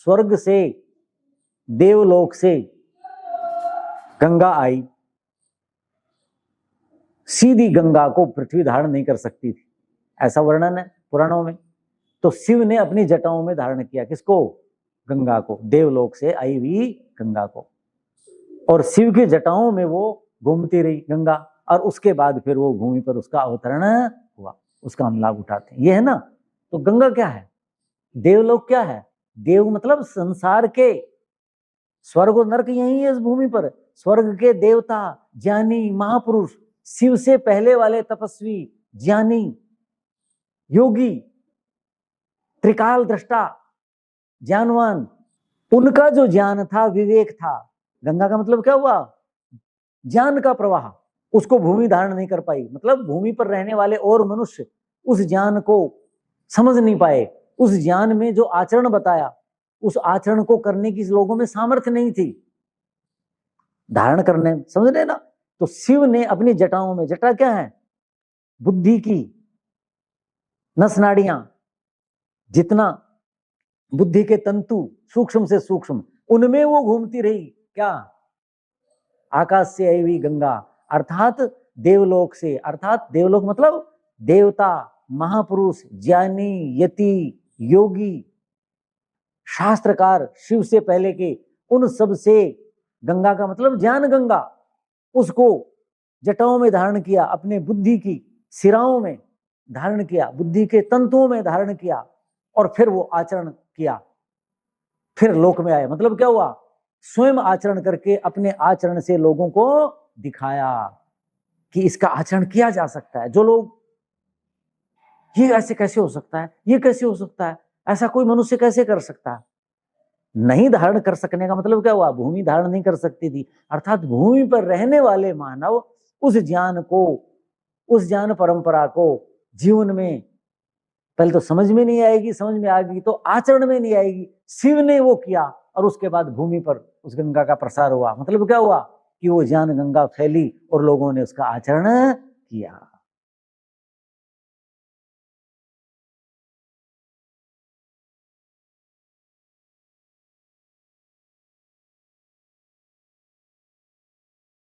स्वर्ग से, देवलोक से गंगा आई, सीधी गंगा को पृथ्वी धारण नहीं कर सकती थी, ऐसा वर्णन है पुराणों में। तो शिव ने अपनी जटाओं में धारण किया, किसको? गंगा को, देवलोक से आई हुई गंगा को। और शिव की जटाओं में वो घूमती रही गंगा, और उसके बाद फिर वो भूमि पर उसका अवतरण हुआ। उसका हम लाभ उठाते हैं, ये है ना। तो गंगा क्या है? देवलोक क्या है? देव मतलब संसार के, स्वर्ग और नरक यही है इस भूमि पर। स्वर्ग के देवता, ज्ञानी, महापुरुष, शिव से पहले वाले तपस्वी, ज्ञानी, योगी, त्रिकाल दृष्टा, ज्ञानवान, उनका जो ज्ञान था, विवेक था। गंगा का मतलब क्या हुआ? ज्ञान का प्रवाह। उसको भूमि धारण नहीं कर पाई, मतलब भूमि पर रहने वाले और मनुष्य उस ज्ञान को समझ नहीं पाए। उस ज्ञान में जो आचरण बताया, उस आचरण को करने की लोगों में सामर्थ्य नहीं थी धारण करने, समझ रहे ना। तो शिव ने अपनी जटाओं में, जटा क्या है? बुद्धि की नस नाड़ियां, जितना बुद्धि के तंतु सूक्ष्म से सूक्ष्म, उनमें वो घूमती रही। क्या? आकाश से आई हुई गंगा, अर्थात देवलोक से। अर्थात देवलोक मतलब देवता, महापुरुष, ज्ञानी, यति, योगी, शास्त्रकार, शिव से पहले के, उन सब से गंगा का मतलब ज्ञान गंगा, उसको जटाओं में धारण किया, अपने बुद्धि की सिराओं में धारण किया, बुद्धि के तंतुओं में धारण किया, और फिर वो आचरण किया, फिर लोक में आया। मतलब क्या हुआ? स्वयं आचरण करके अपने आचरण से लोगों को दिखाया कि इसका आचरण किया जा सकता है। जो लोग ये ऐसे कैसे हो सकता है, ये कैसे हो सकता है, ऐसा कोई मनुष्य कैसे कर सकता है, नहीं धारण कर सकने का मतलब क्या हुआ? भूमि धारण नहीं कर सकती थी, अर्थात भूमि पर रहने वाले मानव उस ज्ञान को, उस ज्ञान परंपरा को जीवन में पहले तो समझ में नहीं आएगी, समझ में आएगी तो आचरण में नहीं आएगी। शिव ने वो किया, और उसके बाद भूमि पर उस गंगा का प्रसार हुआ। मतलब क्या हुआ? कि वो ज्ञान गंगा फैली और लोगों ने उसका आचरण किया।